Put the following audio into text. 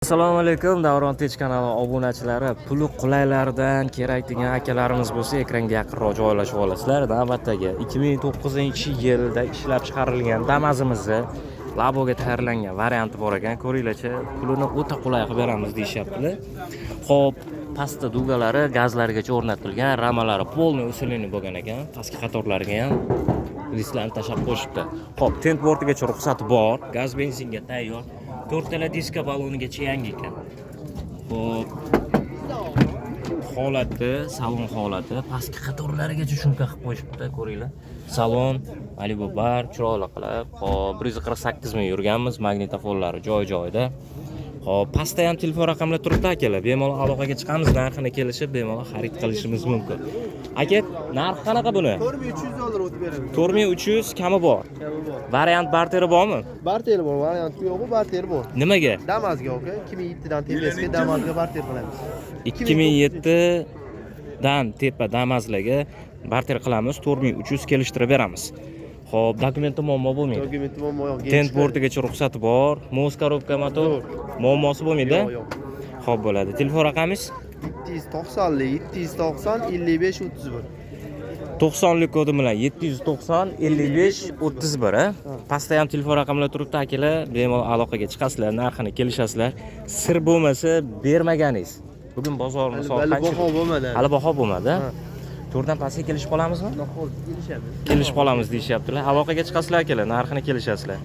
Assalomu alaykum, Davron Tech kanali obunachilari. Puli qulaylardan kerak degan akalarimiz bo'lsa, ekranga yaqinroq joylashib olasizlar. Navbatdagi 2009-yilda ishlab chiqarilgan Damazimizni Laboga tayyorlangan varianti bor ekan. Ko'ringlarchi, pulini o'ta qulay qilib beramiz deyaptilar. Xo'p, pastda dugalari gazlargacha o'rnatilgan, ramalari polniy usulini bo'lgan ekan. Pastki qatorlarga ham listlarni tashab qo'yishibdi. Xo'p, tent bortigacha ruxsati bor, gaz benzinga tayyor. 4 tala diska balonigacha yangi ekan. Xo'p. Holati, salon holati, pastki qatorlarigacha shunqa qilib qo'yishibdi, ko'ringlar. Salon Malibu bar chiroyli qilib. Xo'p, 148 ming yurganmiz, magnitofonlari joy-joyida. Xo'p, pastda ham telefon raqamlari turibdi akalar. Bemalol aloqaga chiqamiz, narxini kelishib, bemalol xarid qilishimiz mumkin. Aka, narxi qanaqa buni? $4300 o'tib beramiz. 4300 kami bor. Variant barteri bormi? Barter bor, variant yo'q, barter bor. Nimaga? Damazga aka, 2007 dan tepasiga Damazga barter qilamiz. 2007 dan tepa Damazlarga barter qilamiz, 4300 kelishtirib beramiz. Xo'p, dokumenti muammo bo'lmaydi. Dokumenti muammo yo'q. Tent bortigacha ruxsati bor, mos korobka motor muammosi bo'lmaydi. Yo'q. Xo'p, bo'ladi. Telefon raqamingiz? 790 55 31. 90lik kodi bilan 790 55 31. Pastda ham telefon raqamlari turibdi akalar, bemalol aloqaga chiqasizlar, narxini kelishasizlar. Sir bo'lmasa bermaganingiz. Bugun bozor misol Hali baho bo'lmadi. Hali baho bo'lmadi. To'rdan pastga kelishib qolamizmi? Kelishamiz. Kelishib qolamiz deyishyaptilar. Aloqaga chiqasizlar akalar, narxini kelishasizlar.